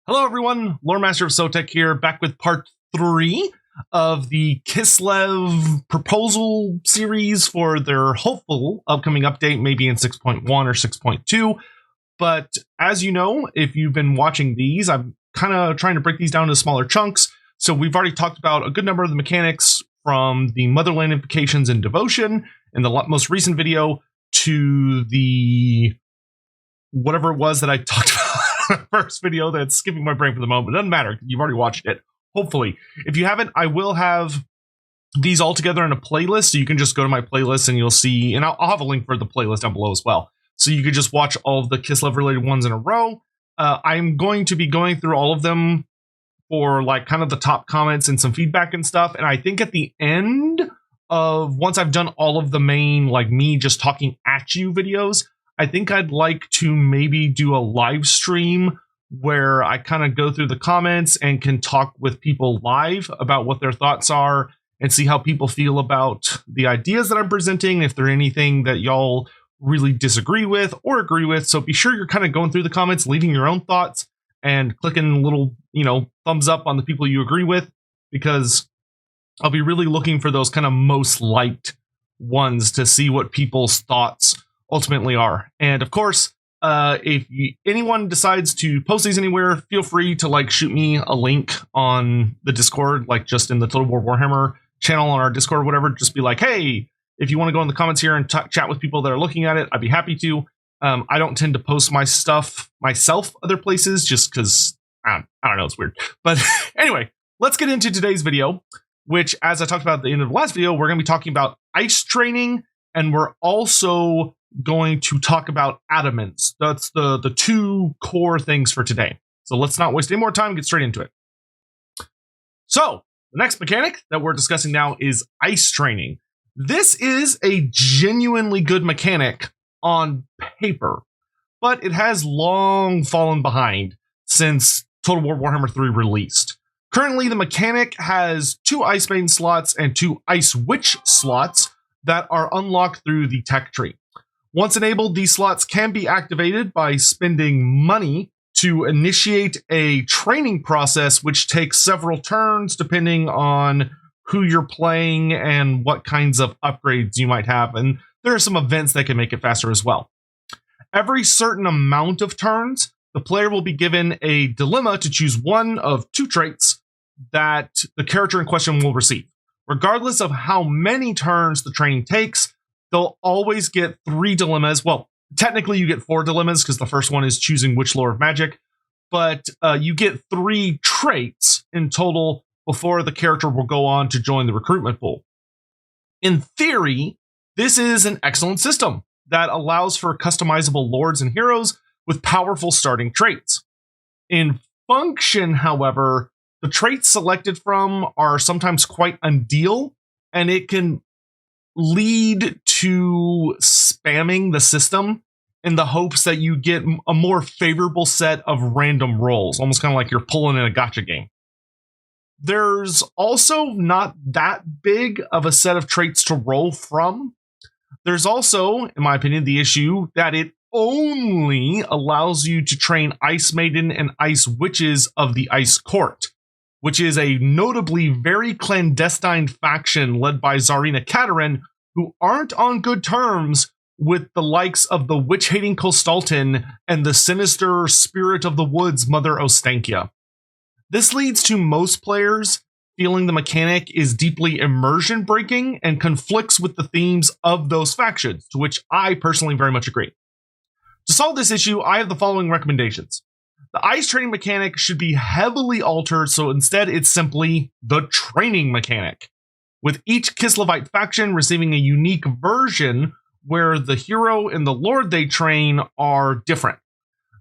Hello everyone, Loremaster of Sotek here, back with part 3 of the Kislev proposal series for their hopeful upcoming update, maybe in 6.1 or 6.2. But as you know, if you've been watching these, I'm kind of trying to break these down into smaller chunks. So we've already talked about a good number of the mechanics from the Motherland Invocations and Devotion in the most recent video to the whatever it was that I talked about. First video that's skipping my brain for the moment. It doesn't matter. You've already watched it. Hopefully. If you haven't, I will have these all together in a playlist. So you can just go to my playlist and you'll see, and I'll have a link for the playlist down below as well. So you could just watch all of the Kislev related ones in a row. I'm going to be going through all of them for like kind of the top comments and some feedback and stuff. And I think at the end of once I've done all of the main, like me just talking at you videos, I think I'd like to maybe do a live stream where I kind of go through the comments and can talk with people live about what their thoughts are and see how people feel about the ideas that I'm presenting, if there's anything that y'all really disagree with or agree with. So be sure you're kind of going through the comments, leaving your own thoughts and clicking little, thumbs up on the people you agree with, because I'll be really looking for those kind of most liked ones to see what people's thoughts ultimately are. And of course, if anyone decides to post these anywhere, feel free to shoot me a link on the Discord, just in the Total War Warhammer channel on our Discord or whatever. Just be like, hey, if you want to go in the comments here and chat with people that are looking at it, I'd be happy to. I don't tend to post my stuff myself other places just because I don't know, it's weird. But anyway, let's get into today's video, which, as I talked about at the end of the last video, we're going to be talking about ice training, and we're also going to talk about Atamans. That's the two core things for today. So let's not waste any more time and get straight into it. So the next mechanic that we're discussing now is ice training. This is a genuinely good mechanic on paper, but it has long fallen behind since Total War Warhammer 3 released. Currently, the mechanic has 2 Ice Maiden slots and 2 Ice Witch slots that are unlocked through the tech tree. Once enabled, these slots can be activated by spending money to initiate a training process, which takes several turns depending on who you're playing and what kinds of upgrades you might have. And there are some events that can make it faster as well. Every certain amount of turns, the player will be given a dilemma to choose one of 2 traits that the character in question will receive. Regardless of how many turns the training takes, they'll always get 3 dilemmas. Well, technically you get 4 dilemmas because the first one is choosing which lore of magic, but you get 3 traits in total before the character will go on to join the recruitment pool. In theory, this is an excellent system that allows for customizable lords and heroes with powerful starting traits. In function, however, the traits selected from are sometimes quite ideal, and it can lead to spamming the system in the hopes that you get a more favorable set of random rolls, almost kind of like you're pulling in a gacha game. There's also not that big of a set of traits to roll from. There's also, in my opinion, the issue that it only allows you to train Ice Maiden and Ice Witches of the Ice Court, which is a notably very clandestine faction led by Tsarina Katerin, who aren't on good terms with the likes of the witch-hating Kostaltyn and the sinister Spirit of the Woods Mother Ostankia. This leads to most players feeling the mechanic is deeply immersion-breaking and conflicts with the themes of those factions, to which I personally very much agree. To solve this issue, I have the following recommendations. The ice training mechanic should be heavily altered, so instead it's simply the training mechanic, with each Kislevite faction receiving a unique version where the hero and the lord they train are different.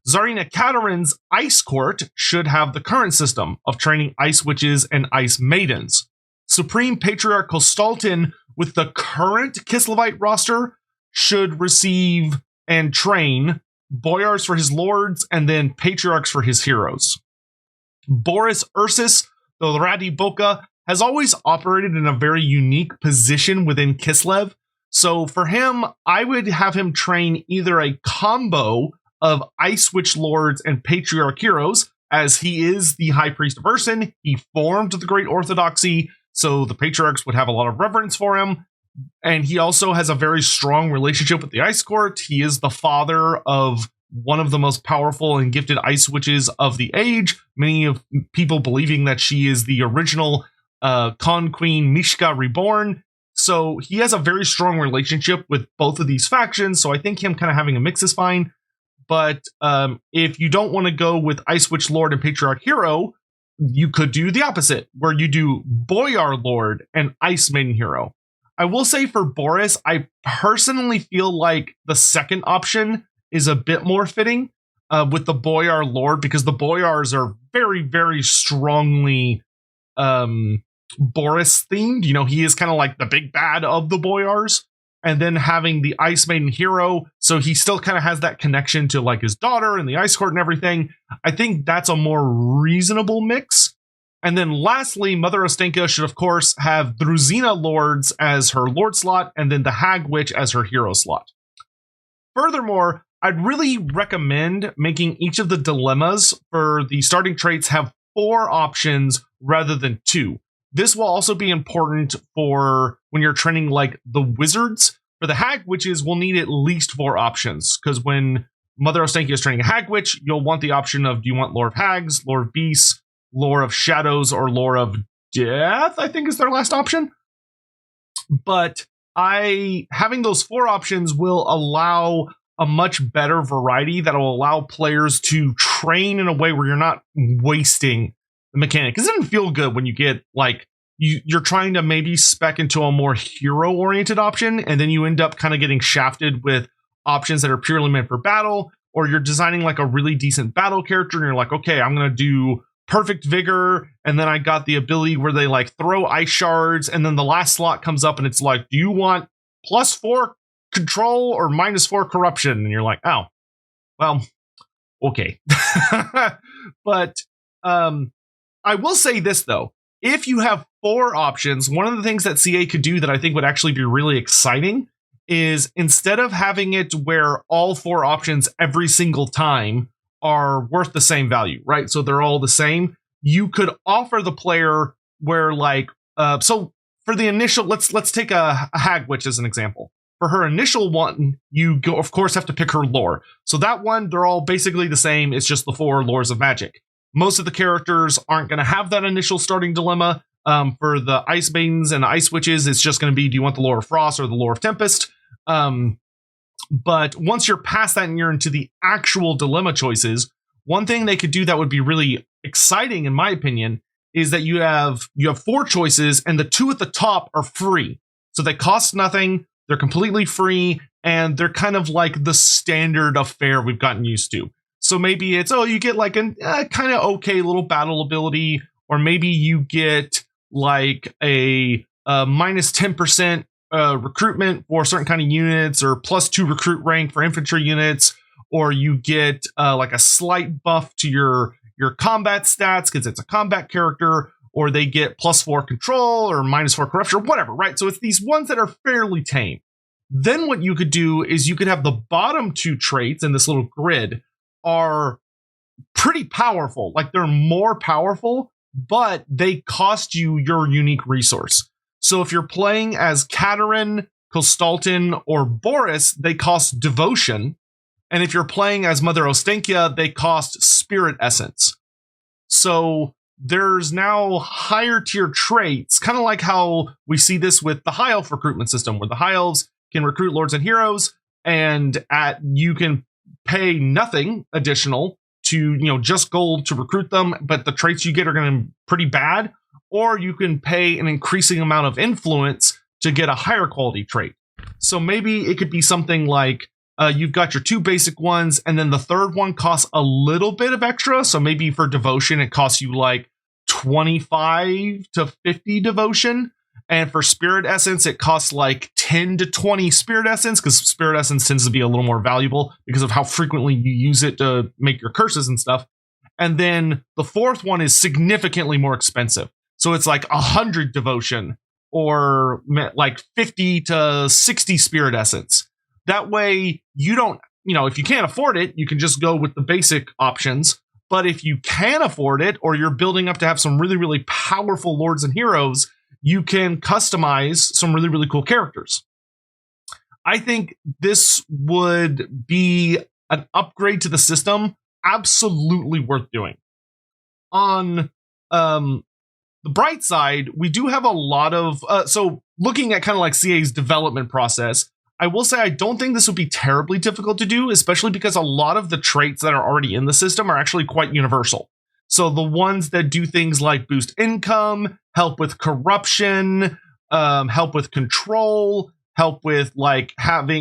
Tsarina Katerin's Ice Court should have the current system of training Ice Witches and Ice Maidens. Supreme Patriarch Kostaltyn with the current Kislevite roster should receive and train Boyars for his lords and then Patriarchs for his heroes. Boris Ursus, the Radi Boka, has always operated in a very unique position within Kislev. So for him, I would have him train either a combo of Ice Witch Lords and Patriarch Heroes, as he is the High Priest of Urson. He formed the Great Orthodoxy, so the patriarchs would have a lot of reverence for him. And he also has a very strong relationship with the Ice Court. He is the father of one of the most powerful and gifted ice witches of the age. Many of people believing that she is the original Con Queen Mishka Reborn. So he has a very strong relationship with both of these factions. So I think him kind of having a mix is fine. But if you don't want to go with Ice Witch Lord and Patriarch Hero, you could do the opposite, where you do Boyar Lord and Ice Maiden Hero. I will say for Boris, I personally feel like the second option is a bit more fitting with the Boyar Lord, because the Boyars are very, very strongly Boris themed. You know, he is kind of like the big bad of the Boyars. And then having the Ice Maiden Hero, so he still kind of has that connection to like his daughter and the Ice Court and everything. I think that's a more reasonable mix. And then lastly, Mother Ostenka should, of course, have Druzina Lords as her Lord slot, and then the Hag Witch as her Hero slot. Furthermore, I'd really recommend making each of the dilemmas for the starting traits have 4 options rather than 2. This will also be important for when you're training like the wizards. For the Hag Witches, we'll need at least 4 options, because when Mother Ostenka is training a Hag Witch, you'll want the option of, do you want Lore of Hags, Lore of Beasts, Lore of Shadows, or Lore of Death, I think is their last option. But having those 4 options will allow a much better variety that will allow players to train in a way where you're not wasting the mechanic. Because it doesn't feel good when you get like you're trying to maybe spec into a more hero-oriented option, and then you end up kind of getting shafted with options that are purely meant for battle, or you're designing like a really decent battle character, and you're like, okay, I'm going to do Perfect Vigor, and then I got the ability where they like throw ice shards, and then the last slot comes up and it's like, do you want +4 control or -4 corruption? And you're like, oh, well, okay. But I will say this though, if you have 4 options, one of the things that CA could do that I think would actually be really exciting is, instead of having it where all 4 options every single time are worth the same value, right? So they're all the same. You could offer the player where like, so for the initial, let's take a Hag Witch as an example. For her initial one, you go, of course, have to pick her lore. So that one, they're all basically the same. It's just the 4 lores of magic. Most of the characters aren't going to have that initial starting dilemma. For the Ice Maidens and the Ice Witches, it's just going to be, do you want the Lore of Frost or the Lore of Tempest? But once you're past that and you're into the actual dilemma choices, one thing they could do that would be really exciting, in my opinion, is that you have 4 choices, and the 2 at the top are free. So they cost nothing, they're completely free, and they're kind of like the standard affair we've gotten used to. So maybe it's, you get like a kind of okay little battle ability, or maybe you get like a minus 10% recruitment for certain kind of units, or +2 recruit rank for infantry units, or you get like a slight buff to your combat stats because it's a combat character, or they get +4 control or -4 corruption, or whatever, right? So it's these ones that are fairly tame. Then what you could do is you could have the bottom 2 traits in this little grid are pretty powerful. Like, they're more powerful, but they cost you your unique resource. So if you're playing as Katerin, Kostaltyn, or Boris, they cost devotion. And if you're playing as Mother Ostenka, they cost spirit essence. So there's now higher tier traits, kind of like how we see this with the High Elf recruitment system, where the High Elves can recruit lords and heroes, and you can pay nothing additional to, just gold to recruit them, but the traits you get are going to be pretty bad. Or you can pay an increasing amount of influence to get a higher quality trait. So maybe it could be something like you've got your 2 basic ones, and then the third one costs a little bit of extra. So maybe for devotion, it costs you like 25 to 50 devotion. And for spirit essence, it costs like 10 to 20 spirit essence, because spirit essence tends to be a little more valuable because of how frequently you use it to make your curses and stuff. And then the fourth one is significantly more expensive. So it's like 100 devotion, or like 50 to 60 spirit essence. That way you don't, if you can't afford it, you can just go with the basic options. But if you can afford it, or you're building up to have some really, really powerful lords and heroes, you can customize some really, really cool characters. I think this would be an upgrade to the system, absolutely worth doing. On the bright side, we do have a lot of so looking at kind of like CA's development process, I will say I don't think this would be terribly difficult to do, especially because a lot of the traits that are already in the system are actually quite universal. So the ones that do things like boost income, help with corruption, help with control, help with like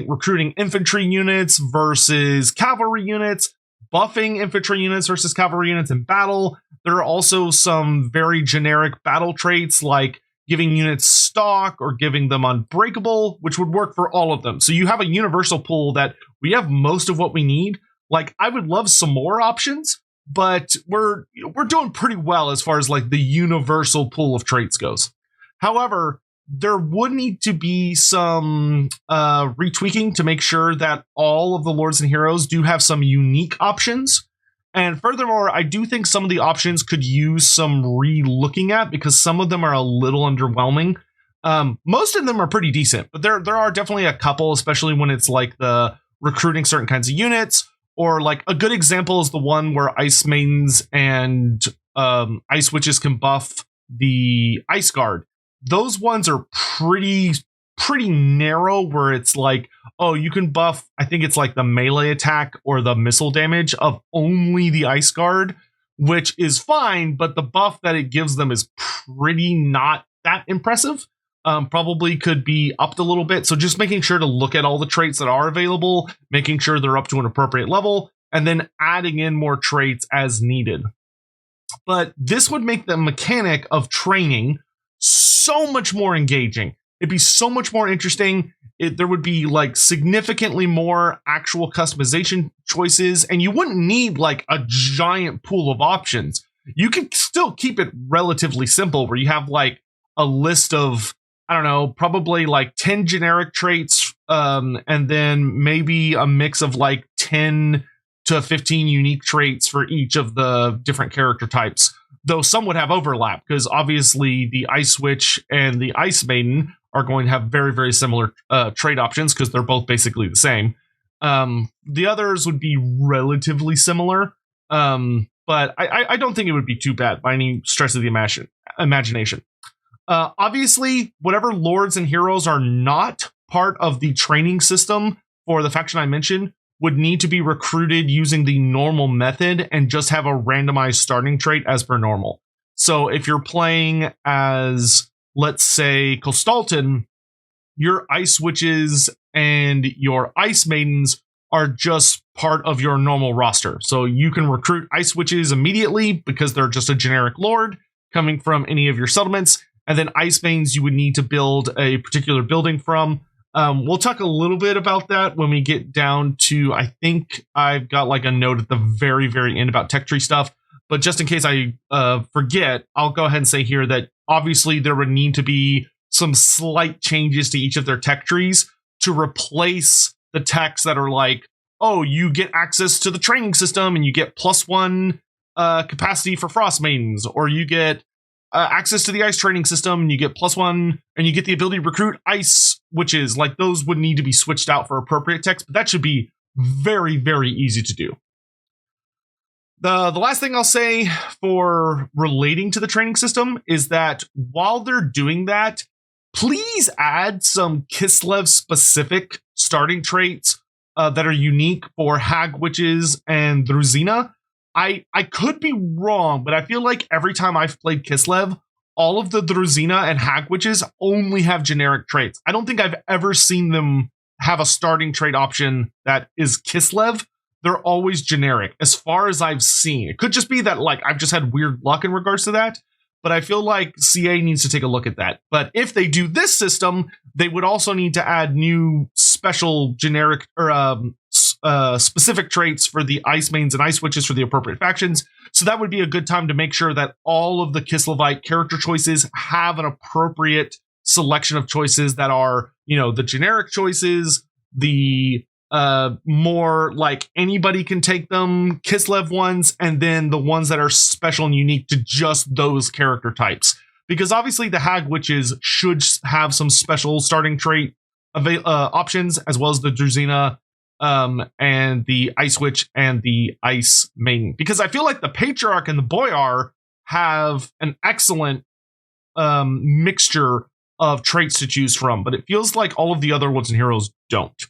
recruiting infantry units versus cavalry units, buffing infantry units versus cavalry units in battle. There are also some very generic battle traits like giving units stock or giving them unbreakable, which would work for all of them. So you have a universal pool that we have most of what we need. Like, I would love some more options, but we're doing pretty well as far as like the universal pool of traits goes. However, there would need to be some retweaking to make sure that all of the lords and heroes do have some unique options. And furthermore, I do think some of the options could use some re-looking at, because some of them are a little underwhelming. Most of them are pretty decent, but there are definitely a couple, especially when it's like the recruiting certain kinds of units, or like a good example is the one where Ice Maidens and Ice Witches can buff the Ice Guard. Those ones are pretty narrow, where it's like, oh, you can buff, I think it's like the melee attack or the missile damage of only the Ice Guard, which is fine, but the buff that it gives them is pretty not that impressive. Probably could be upped a little bit. So just making sure to look at all the traits that are available, making sure they're up to an appropriate level, and then adding in more traits as needed. But this would make the mechanic of training so much more engaging. It'd be so much more interesting. There would be like significantly more actual customization choices, and you wouldn't need like a giant pool of options. You can still keep it relatively simple, where you have like a list of, I don't know, probably like 10 generic traits, and then maybe a mix of like 10 to 15 unique traits for each of the different character types. Though some would have overlap, because obviously the Ice Witch and the Ice Maiden are going to have very, very similar trait options, because they're both basically the same. The others would be relatively similar, but I don't think it would be too bad by any stretch of the imagination. Obviously, whatever lords and heroes are not part of the training system for the faction I mentioned would need to be recruited using the normal method and just have a randomized starting trait as per normal. So if you're playing as, let's say, Kostaltyn, your Ice Witches and your Ice Maidens are just part of your normal roster. So you can recruit Ice Witches immediately because they're just a generic lord coming from any of your settlements. And then Ice Maidens you would need to build a particular building from. We'll talk a little bit about that when we get down to, I think I've got like a note at the very, very end about tech tree stuff. But just in case I forget, I'll go ahead and say here that obviously there would need to be some slight changes to each of their tech trees to replace the techs that are like, oh, you get access to the training system and you get +1 capacity for Frost Maidens, or you get access to the ice training system and you get +1 and you get the ability to recruit Ice Witches. Like, those would need to be switched out for appropriate techs, but that should be very, very easy to do. The last thing I'll say for relating to the training system is that while they're doing that, please add some Kislev specific starting traits that are unique for Hag Witches and Druzina. I could be wrong, but I feel like every time I've played Kislev, all of the Druzina and Hag Witches only have generic traits. I don't think I've ever seen them have a starting trait option that is Kislev. They're always generic, as far as I've seen. It could just be that, like, I've just had weird luck in regards to that, but I feel like CA needs to take a look at that. But if they do this system, they would also need to add new special generic or specific traits for the Ice Maidens and Ice Witches for the appropriate factions. So that would be a good time to make sure that all of the Kislevite character choices have an appropriate selection of choices that are, you know, the generic choices, the more like anybody can take them, Kislev ones, and then the ones that are special and unique to just those character types. Because obviously the Hag Witches should have some special starting trait options, as well as the Druzina and the Ice Witch and the Ice Maiden. Because I feel like the Patriarch and the Boyar have an excellent mixture of traits to choose from, but it feels like all of the other Woods and Heroes don't.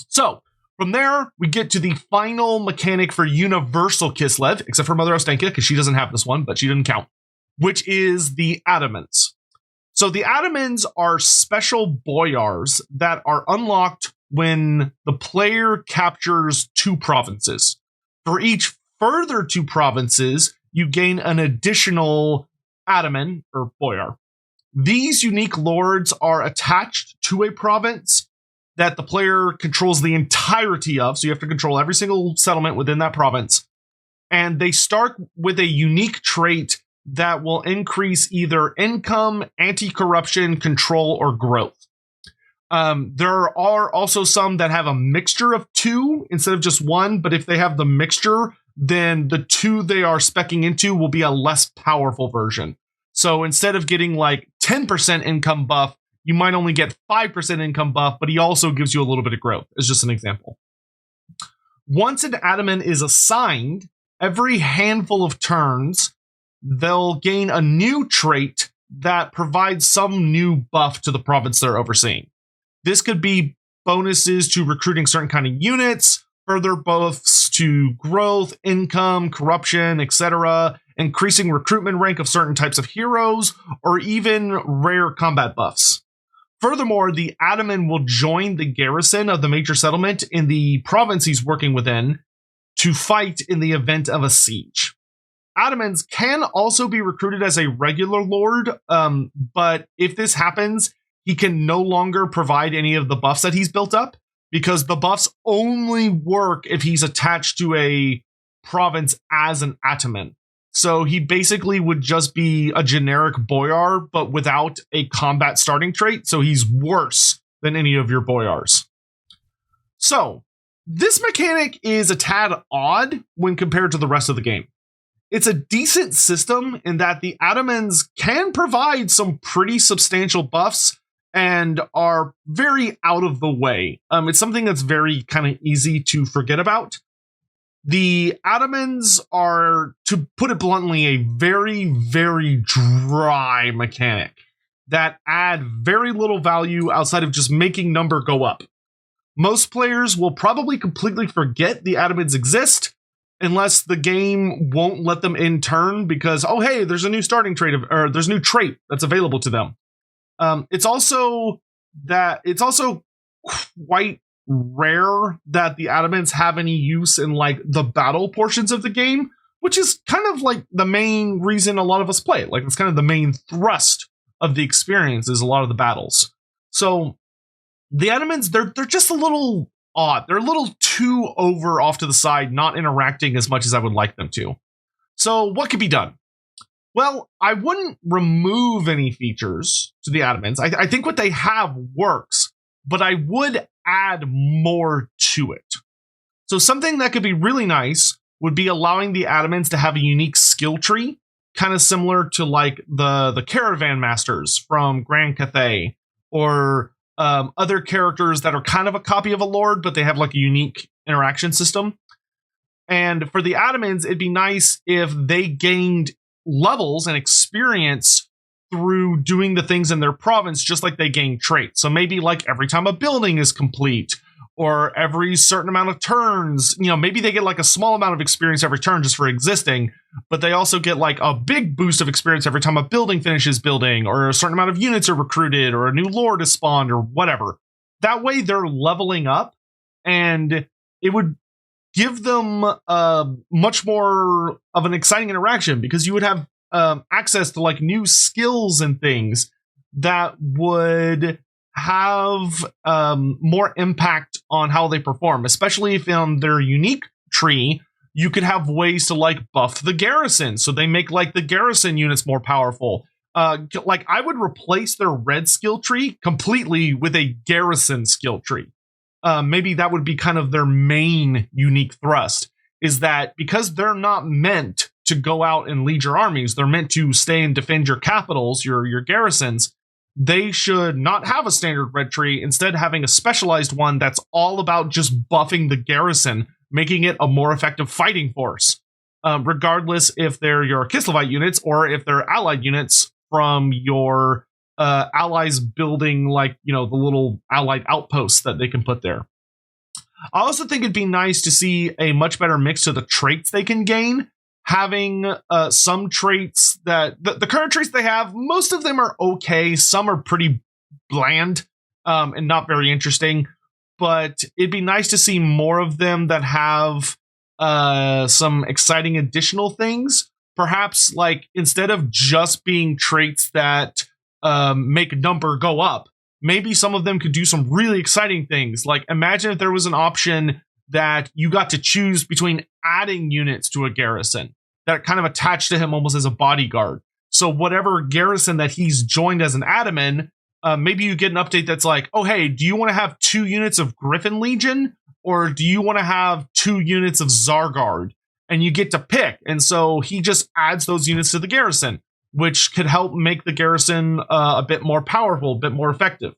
So, from there, we get to the final mechanic for Universal Kislev, except for Mother Ostenka, because she doesn't have this one, but she didn't count, which is the Atamans. So the Atamans are special boyars that are unlocked when the player captures 2 provinces. For each further 2 provinces, you gain an additional Ataman, or boyar. These unique lords are attached to a province that the player controls the entirety of, so you have to control every single settlement within that province. And they start with a unique trait that will increase either income, anti-corruption, control, or growth. There are also some that have a mixture of 2 instead of just 1, but if they have the mixture, then the 2 they are speccing into will be a less powerful version. So instead of getting like 10% income buff, you might only get 5% income buff, but he also gives you a little bit of growth. It's just an example. Once an Ataman is assigned, every handful of turns, they'll gain a new trait that provides some new buff to the province they're overseeing. This could be bonuses to recruiting certain kind of units, further buffs to growth, income, corruption, etc., increasing recruitment rank of certain types of heroes, or even rare combat buffs. Furthermore, the Ataman will join the garrison of the major settlement in the province he's working within to fight in the event of a siege. Atamans can also be recruited as a regular lord, but if this happens, he can no longer provide any of the buffs that he's built up, because the buffs only work if he's attached to a province as an Ataman. So he basically would just be a generic boyar, but without a combat starting trait, so he's worse than any of your boyars. So, this mechanic is a tad odd when compared to the rest of the game. It's a decent system in that the Atamans can provide some pretty substantial buffs and are very out of the way. It's something that's very kind of easy to forget about. The Atamans are, to put it bluntly, a very, very dry mechanic that add very little value outside of just making number go up. Most players will probably completely forget the Atamans exist unless the game won't let them in turn because, oh hey, there's a new starting trait or there's a new trait that's available to them. It's also quite rare that the Atamans have any use in like the battle portions of the game, which is kind of like the main reason a lot of us play it. Like it's kind of the main thrust of the experience is a lot of the battles. So the Atamans, they're just a little odd. They're a little too over off to the side, not interacting as much as I would like them to. So what could be done? Well, I wouldn't remove any features to the Atamans. I think what they have works, but I would add more to it. So something that could be really nice would be allowing the Atamans to have a unique skill tree, kind of similar to like the Caravan Masters from Grand Cathay, or other characters that are kind of a copy of a lord, but they have like a unique interaction system. And for the Atamans, it'd be nice if they gained levels and experience through doing the things in their province, just like they gain traits. So maybe like every time a building is complete, or every certain amount of turns, maybe they get like a small amount of experience every turn just for existing, but they also get like a big boost of experience every time a building finishes building, or a certain amount of units are recruited, or a new lord is spawned, or whatever. That way they're leveling up, and it would give them much more of an exciting interaction, because you would have access to like new skills and things that would have more impact on how they perform, especially if in their unique tree you could have ways to like buff the garrison, so they make like the garrison units more powerful. Like I would replace their red skill tree completely with a garrison skill tree. maybe that would be kind of their main unique thrust, is that because they're not meant to go out and lead your armies, they're meant to stay and defend your capitals, your garrisons. They should not have a standard red tree, instead having a specialized one that's all about just buffing the garrison, making it a more effective fighting force. Regardless if they're your Kislevite units or if they're allied units from your allies building, like, the little allied outposts that they can put there. I also think it'd be nice to see a much better mix of the traits they can gain. Having some traits that the current traits they have, most of them are okay. Some are pretty bland and not very interesting. But it'd be nice to see more of them that have some exciting additional things. Perhaps, like, instead of just being traits that make a number go up, maybe some of them could do some really exciting things. Like, imagine if there was an option that you got to choose between adding units to a garrison that kind of attached to him almost as a bodyguard. So whatever garrison that he's joined as an Ataman, maybe you get an update that's like, oh, hey, do you want to have 2 units of Griffin Legion? Or do you want to have 2 units of Zargard? And you get to pick. And so he just adds those units to the garrison, which could help make the garrison a bit more powerful, a bit more effective.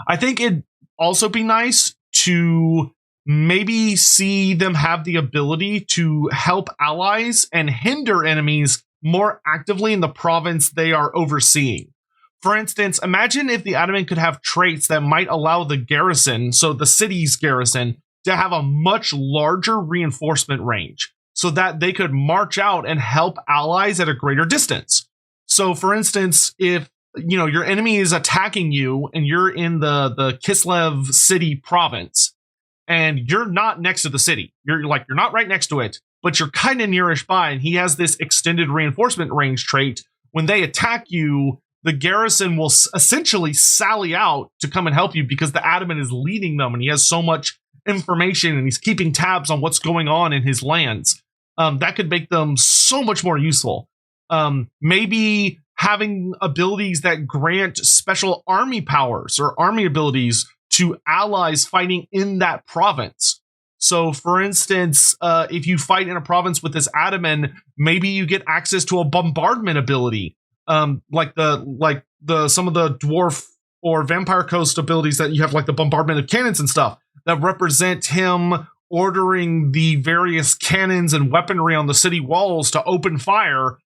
I think it'd also be nice to maybe see them have the ability to help allies and hinder enemies more actively in the province they are overseeing. For instance, imagine if the Ataman could have traits that might allow the garrison, so the city's garrison, to have a much larger reinforcement range, so that they could march out and help allies at a greater distance. So, for instance, if your enemy is attacking you and you're in the Kislev city province, and you're not next to the city, you're not right next to it, but you're kind of nearish by, and he has this extended reinforcement range trait. When they attack you, the garrison will essentially sally out to come and help you because the Ataman is leading them, and he has so much information, and he's keeping tabs on what's going on in his lands. That could make them so much more useful. Maybe having abilities that grant special army powers or army abilities to allies fighting in that province. So, for instance, if you fight in a province with this Ataman, maybe you get access to a bombardment ability, like some of the dwarf or vampire coast abilities that you have, like the bombardment of cannons and stuff that represent him ordering the various cannons and weaponry on the city walls to open fire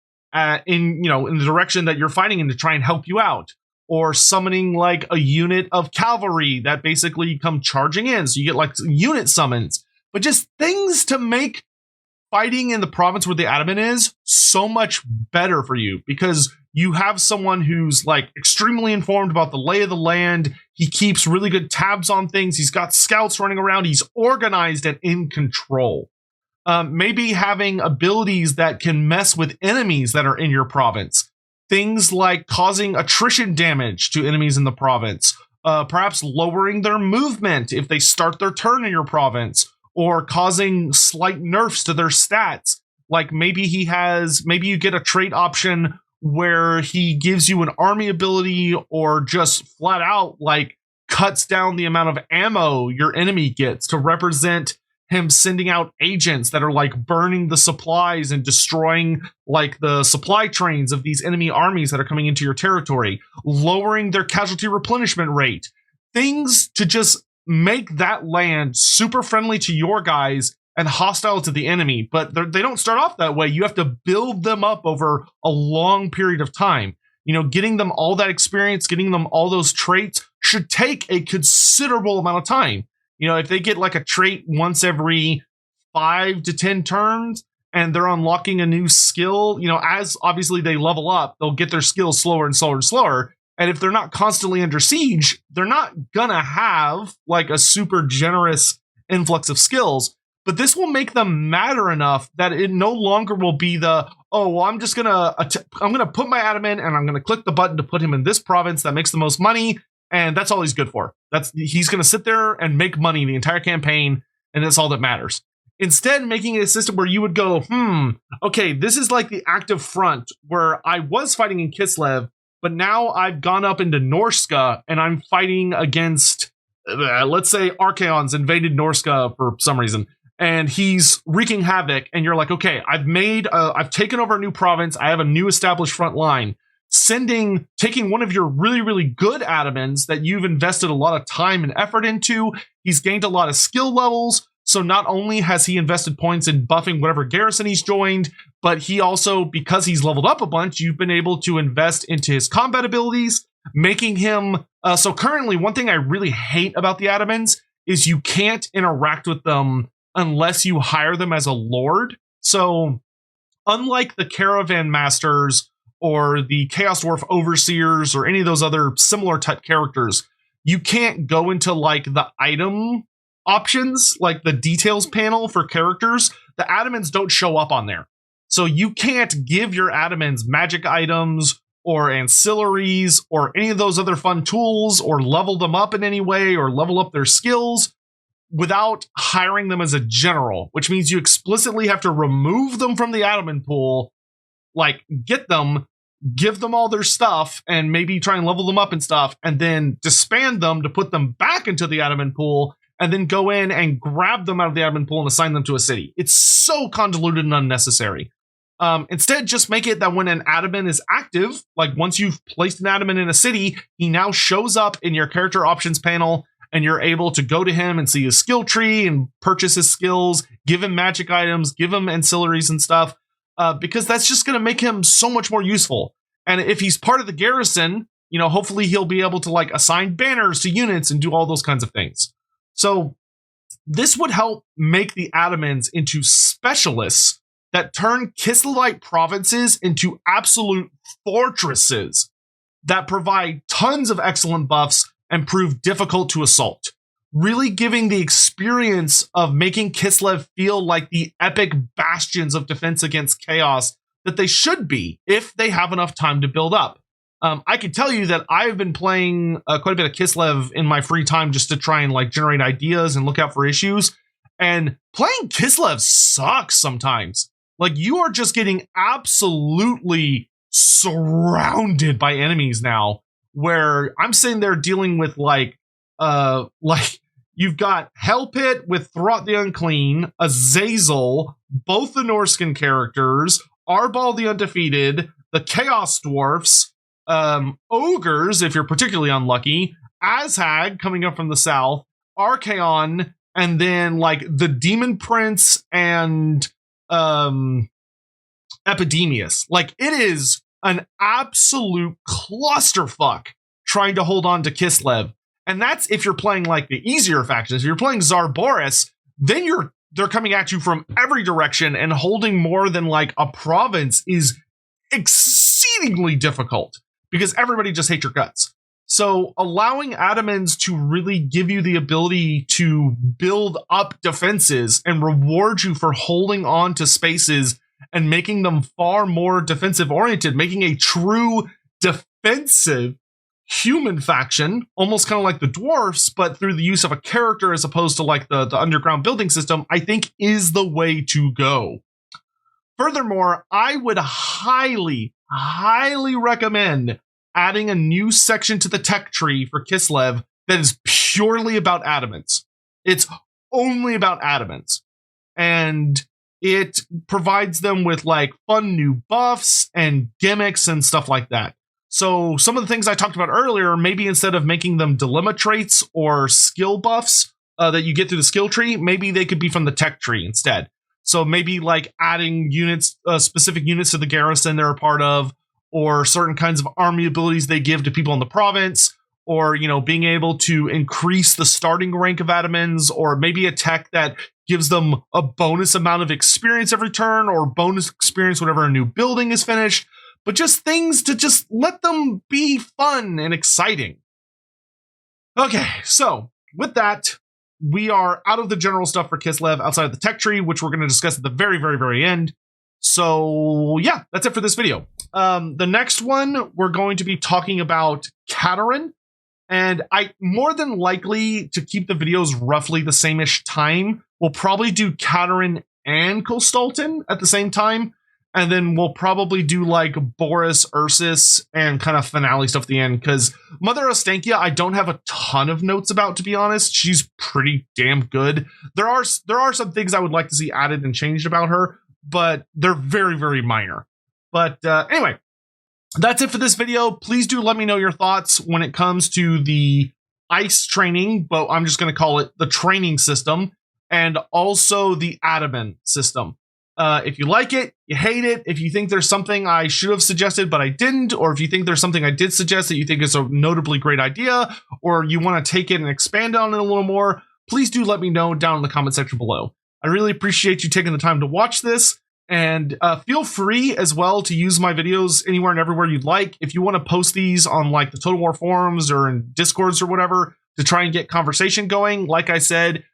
in the direction that you're fighting in to try and help you out. Or summoning like a unit of cavalry that basically come charging in. So you get like unit summons, but just things to make fighting in the province where the Ataman is so much better for you, because you have someone who's like extremely informed about the lay of the land. He keeps really good tabs on things. He's got scouts running around. He's organized and in control. Maybe having abilities that can mess with enemies that are in your province. Things like causing attrition damage to enemies in the province, perhaps lowering their movement if they start their turn in your province, or causing slight nerfs to their stats. Like maybe you get a trait option where he gives you an army ability, or just flat out like cuts down the amount of ammo your enemy gets to represent him sending out agents that are like burning the supplies and destroying like the supply trains of these enemy armies that are coming into your territory, lowering their casualty replenishment rate, things to just make that land super friendly to your guys and hostile to the enemy. But they don't start off that way. You have to build them up over a long period of time. Getting them all that experience, getting them all those traits should take a considerable amount of time. If they get like a trait once every 5 to 10 turns and they're unlocking a new skill, as obviously they level up, they'll get their skills slower and slower and slower. And if they're not constantly under siege, they're not gonna have like a super generous influx of skills. But this will make them matter enough that it no longer will be I'm gonna put my Ataman and I'm gonna click the button to put him in this province that makes the most money. And that's all he's good for. He's going to sit there and make money the entire campaign, and that's all that matters. Instead, making it a system where you would go, okay, this is like the active front where I was fighting in Kislev, but now I've gone up into Norska and I'm fighting against let's say Archaon's invaded Norska for some reason, and he's wreaking havoc, and you're like, okay, I've taken over a new province, I have a new established front line. Taking one of your really, really good Atamans that you've invested a lot of time and effort into, he's gained a lot of skill levels. So not only has he invested points in buffing whatever garrison he's joined, but he also, because he's leveled up a bunch, you've been able to invest into his combat abilities, making him... so currently, one thing I really hate about the Atamans is you can't interact with them unless you hire them as a lord. So unlike the Caravan Masters or the Chaos Dwarf Overseers or any of those other similar type characters, you can't go into like the item options, like the details panel for characters. The Atamans don't show up on there. So you can't give your Atamans magic items or ancillaries or any of those other fun tools or level them up in any way or level up their skills without hiring them as a general, which means you explicitly have to remove them from the Ataman pool, like get them, give them all their stuff, and maybe try and level them up and stuff, and then disband them to put them back into the Ataman pool, and then go in and grab them out of the Ataman pool and assign them to a city. It's so convoluted and unnecessary. Instead, just make it that when an Ataman is active, like once you've placed an Ataman in a city, he now shows up in your character options panel, and you're able to go to him and see his skill tree and purchase his skills, give him magic items, give him ancillaries and stuff. Because that's just going to make him so much more useful. And if he's part of the garrison, hopefully he'll be able to like assign banners to units and do all those kinds of things. So this would help make the Atamans into specialists that turn Kislevite provinces into absolute fortresses that provide tons of excellent buffs and prove difficult to assault, really giving the experience of making Kislev feel like the epic bastions of defense against chaos that they should be if they have enough time to build up. I can tell you that I've been playing quite a bit of Kislev in my free time just to try and like generate ideas and look out for issues. And playing Kislev sucks sometimes. Like you are just getting absolutely surrounded by enemies now, where I'm sitting there dealing with like you've got Hellpit with Throt the Unclean, Azazel, both the Norscan characters, Arbal the Undefeated, the Chaos Dwarfs, Ogres, if you're particularly unlucky, Azhag coming up from the south, Archaon, and then like the Demon Prince and Epidemius. Like it is an absolute clusterfuck trying to hold on to Kislev. And that's if you're playing like the easier factions. If you're playing Zarboris, then they're coming at you from every direction, and holding more than like a province is exceedingly difficult because everybody just hates your guts. So allowing Atamans to really give you the ability to build up defenses and reward you for holding on to spaces and making them far more defensive oriented, making a true defensive human faction, almost kind of like the dwarfs, but through the use of a character as opposed to like the underground building system, I think is the way to go. Furthermore, I would highly, highly recommend adding a new section to the tech tree for Kislev that is purely about Atamans. It's only about Atamans. And it provides them with like fun new buffs and gimmicks and stuff like that. So some of the things I talked about earlier, maybe instead of making them dilemma traits or skill buffs that you get through the skill tree, maybe they could be from the tech tree instead. So maybe like adding units, specific units to the garrison they're a part of, or certain kinds of army abilities they give to people in the province, or, being able to increase the starting rank of Atamans, or maybe a tech that gives them a bonus amount of experience every turn, or bonus experience whenever a new building is finished. But just things to just let them be fun and exciting. Okay, so with that, we are out of the general stuff for Kislev outside of the tech tree, which we're going to discuss at the very, very, very end. So yeah, that's it for this video. The next one, we're going to be talking about Katarin. And I more than likely, to keep the videos roughly the same-ish time, we'll probably do Katarin and Kostaltyn at the same time. and then we'll probably do like Boris, Ursus, and kind of finale stuff at the end, because Mother Ostankia I don't have a ton of notes about, to be honest. She's pretty damn good. There are some things I would like to see added and changed about her, but they're very, very minor. But anyway, that's it for this video. Please do let me know your thoughts when it comes to the ice training, but I'm just going to call it the training system, and also the Ataman system. If you like it, you hate it, if you think there's something I should have suggested but I didn't, or if you think there's something I did suggest that you think is a notably great idea, or you want to take it and expand on it a little more, please do let me know down in the comment section below. I really appreciate you taking the time to watch this. And feel free as well to use my videos anywhere and everywhere you'd like. If you want to post these on like the Total War forums or in Discords or whatever to try and get conversation going, like I said,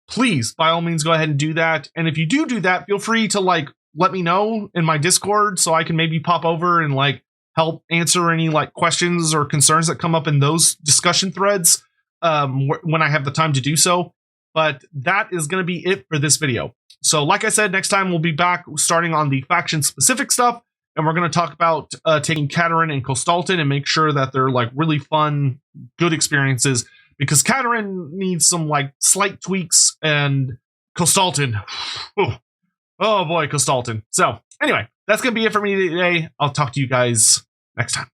please, by all means, go ahead and do that. And if you do that, feel free to like let me know in my Discord so I can maybe pop over and like help answer any like questions or concerns that come up in those discussion threads when I have the time to do so. But that is going to be it for this video. So like I said, next time we'll be back starting on the faction-specific stuff, and we're going to talk about taking Kostaltyn and Kostaltyn and make sure that they're like really fun, good experiences, because Kostaltyn needs some like slight tweaks, and Kostaltyn, oh boy, Kostaltyn. So anyway, that's going to be it for me today. I'll talk to you guys next time.